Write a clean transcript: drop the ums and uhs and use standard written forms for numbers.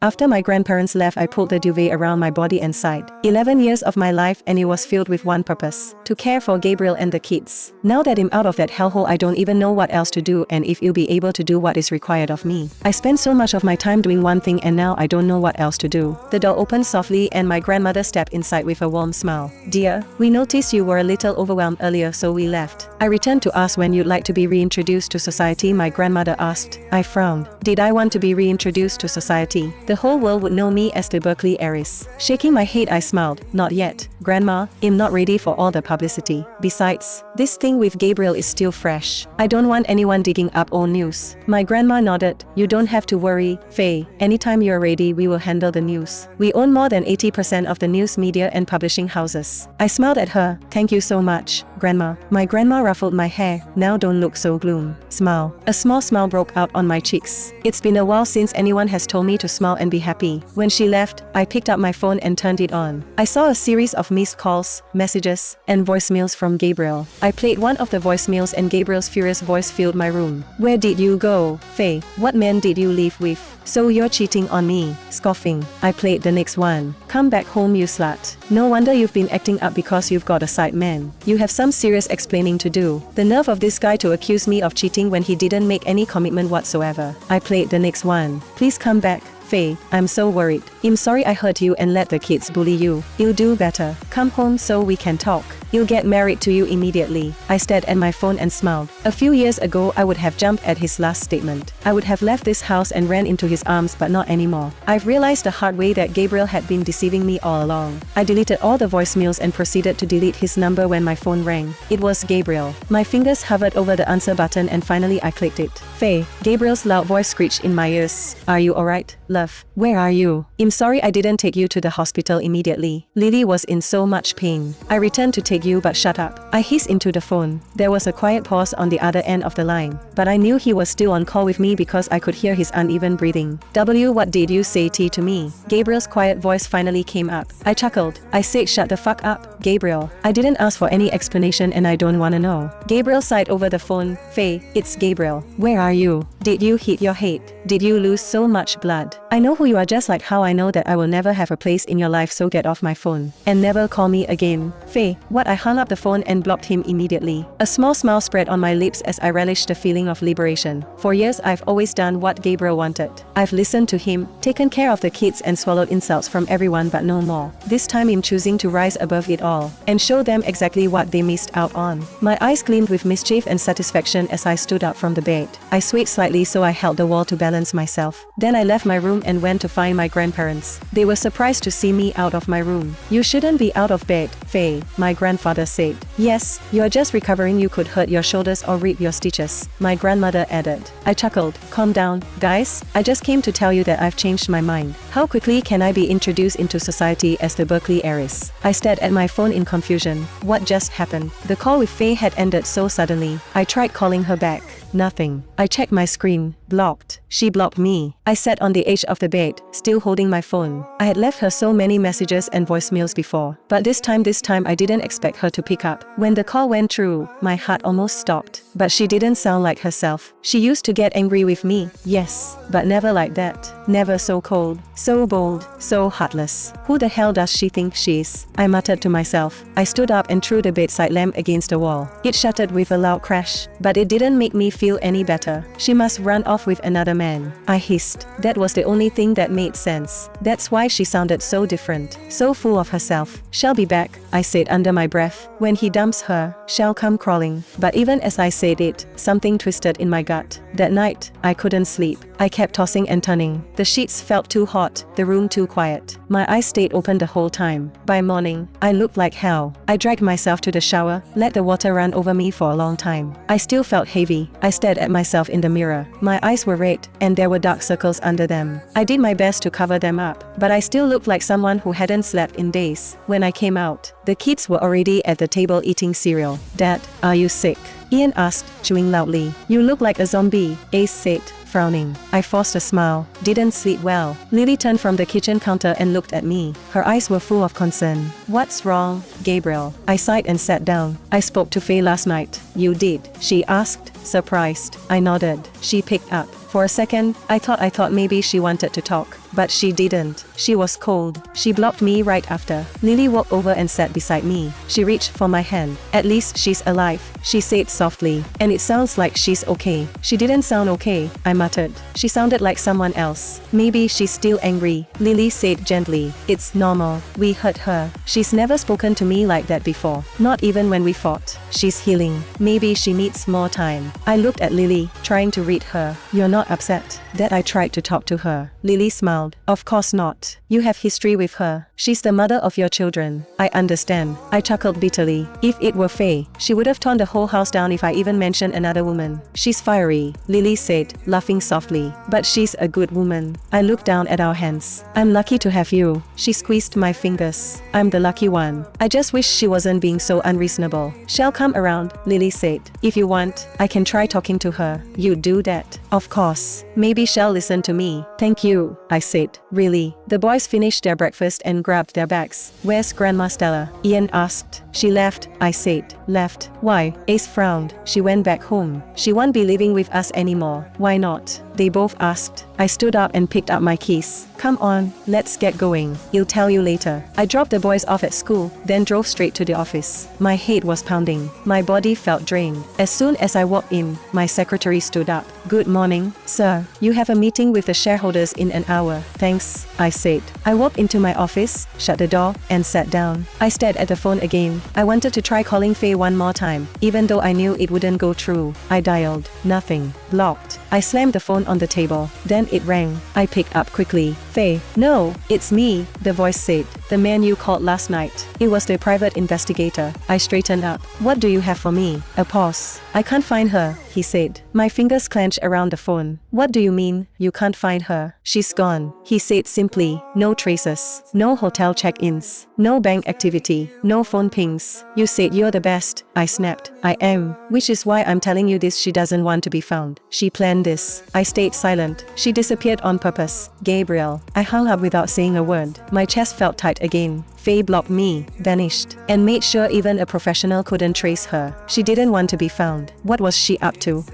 After my grandparents left, I pulled the duvet around my body and sighed. 11 years of my life, and it was filled with one purpose: to care for Gabriel and the kids. Now that I'm out of that hellhole, I don't even know what else to do and if you'll be able to do what is required of me. I spent so much of my time doing one thing and now I don't know what else to do. The door opened softly and my grandmother stepped inside with a warm smile. Dear, we noticed you were a little overwhelmed earlier, so we left. I returned to ask when you'd like to be reintroduced to society, my grandmother asked. I frowned. Did I want to be reintroduced to society? The whole world would know me as the Berkeley heiress. Shaking my head, I smiled. Not yet, Grandma. I'm not ready for all the publicity. Besides, this thing with Gabriel is still fresh. I don't want anyone digging up old news. My grandma nodded. You don't have to worry, Faye. Anytime you're ready, we will handle the news. We own more than 80% of the news media and publishing houses. I smiled at her. Thank you so much, Grandma. My grandma ruffled my hair. Now don't look so gloom. Smile. A small smile broke out on my cheeks. It's been a while since anyone has told me to smile and be happy. When she left, I picked up my phone and turned it on. I saw a series of missed calls, messages, and voicemails from Gabriel. I played one of the voicemails and Gabriel's furious voice filled my room. Where did you go, Faye? What man did you live with? So you're cheating on me? Scoffing. I played the next one. Come back home, you slut. No wonder you've been acting up because you've got a side man. You have some serious explaining to do. The nerve of this guy to accuse me of cheating when he didn't make any commitment whatsoever. I played the next one. Please come back, Faye. I'm so worried. I'm sorry I hurt you and let the kids bully you. You'll do better. Come home so we can talk. You'll get married to you immediately. I stared at my phone and smiled. A few years ago, I would have jumped at his last statement. I would have left this house and ran into his arms, but not anymore. I've realized the hard way that Gabriel had been deceiving me all along. I deleted all the voicemails and proceeded to delete his number when my phone rang. It was Gabriel. My fingers hovered over the answer button and finally I clicked it. Faye. Gabriel's loud voice screeched in my ears. Are you alright, love? Where are you? I'm sorry I didn't take you to the hospital immediately. Lily was in so much pain. I returned to take you, but shut up. I hissed into the phone. There was a quiet pause on the other end of the line, but I knew he was still on call with me because I could hear his uneven breathing. What did you say to me? Gabriel's quiet voice finally came up. I chuckled. I said, shut the fuck up, Gabriel. I didn't ask for any explanation and I don't wanna know. Gabriel sighed over the phone. Faye, it's Gabriel. Where are you? Did you hit your head? Did you lose so much blood? I know who you are, just like how I know that I will never have a place in your life, so get off my phone and never call me again. Faye. What? I hung up the phone and blocked him immediately. A small smile spread on my lips as I relished the feeling of liberation. For years I've always done what Gabriel wanted. I've listened to him, taken care of the kids and swallowed insults from everyone, but no more. This time I'm choosing to rise above it all and show them exactly what they missed out on. My eyes gleamed with mischief and satisfaction as I stood up from the bed. I swayed slightly so I held the wall to balance myself. Then I left my room and went to find my grandparents. They were surprised to see me out of my room. You shouldn't be out of bed, Faye, my grandfather said. Yes, you're just recovering. You could hurt your shoulders or rip your stitches, my grandmother added. I chuckled. Calm down, guys. I just came to tell you that I've changed my mind. How quickly can I be introduced into society as the Berkeley heiress? I stared at my phone in confusion. What just happened? The call with Faye had ended so suddenly. I tried calling her back. Nothing. I checked my screen. Blocked. She blocked me. I sat on the edge of the bed, still holding my phone. I had left her so many messages and voicemails before, but this time I didn't expect her to pick up. When the call went through, my heart almost stopped. But she didn't sound like herself. She used to get angry with me, yes, but never like that. Never so cold, so bold, so heartless. Who the hell does she think she is? I muttered to myself. I stood up and threw the bedside lamp against the wall. It shattered with a loud crash, but it didn't make me feel any better. She must run off with another man, I hissed. That was the only thing that made sense. That's why she sounded so different, so full of herself. She'll be back, I said under my breath. When he dumps her, she'll come crawling. But even as I said it, something twisted in my gut. That night, I couldn't sleep. I kept tossing and turning. The sheets felt too hot, the room too quiet. My eyes stayed open the whole time. By morning, I looked like hell. I dragged myself to the shower, let the water run over me for a long time. I still felt heavy. I stared at myself in the mirror. My eyes were red, and there were dark circles under them. I did my best to cover them up, but I still looked like someone who hadn't slept in days. When I came out, the kids were already at the table eating cereal. Dad, are you sick? Ian asked, chewing loudly. You look like a zombie, Ace said, frowning. I forced a smile. Didn't sleep well. Lily turned from the kitchen counter and looked at me. Her eyes were full of concern. What's wrong, Gabriel? I sighed and sat down. I spoke to Faye last night. You did? She asked, surprised. I nodded. She picked up. For a second, I thought maybe she wanted to talk. but she didn't. She was cold. She blocked me right after. Lily walked over and sat beside me. She reached for my hand. At least she's alive, she said softly. And it sounds like she's okay. She didn't sound okay, I muttered. She sounded like someone else. Maybe she's still angry, Lily said gently. It's normal. We hurt her. She's never spoken to me like that before. Not even when we fought. She's healing. Maybe she needs more time. I looked at Lily, trying to read her. You're not upset that I tried to talk to her? Lily smiled. Of course not. You have history with her. She's the mother of your children. I understand. I chuckled bitterly. If it were Faye, she would have torn the whole house down if I even mentioned another woman. She's fiery, Lily said, laughing softly. But she's a good woman. I looked down at our hands. I'm lucky to have you. She squeezed my fingers. I'm the lucky one. I just wish she wasn't being so unreasonable. Shall come around, Lily said. If you want, I can try talking to her. You do that. Of course. Maybe she'll listen to me. Thank you, I said. Really? The boys finished their breakfast and grabbed their bags. Where's Grandma Stella? Ian asked. She left, I said. Left? Why? Ace frowned. She went back home. She won't be living with us anymore. Why not? They both asked. I stood up and picked up my keys. Come on, let's get going. I'll tell you later. I dropped the boys off at school, then drove straight to the office. My head was pounding. My body felt drained. As soon as I walked in, my secretary stood up. Good morning, sir. You have a meeting with the shareholders in an hour. Thanks, I said. I walked into my office, shut the door, and sat down. I stared at the phone again. I wanted to try calling Faye one more time, even though I knew it wouldn't go through. I dialed. Nothing. Blocked. I slammed the phone on the table. Then it rang. I picked up quickly. Faye. No, it's me, the voice said. The man you called last night. It was the private investigator. I straightened up. What do you have for me? A pause. I can't find her, he said. My fingers clenched around the phone. What do you mean, you can't find her? She's gone, he said simply. No traces. No hotel check-ins. No bank activity. No phone pings. You said you're the best, I snapped. I am. Which is why I'm telling you this. She doesn't want to be found. She planned this. I stayed silent. She disappeared on purpose. Gabriel. I hung up without saying a word. My chest felt tight again. Faye blocked me, vanished, and made sure even a professional couldn't trace her. She didn't want to be found. What was she up to?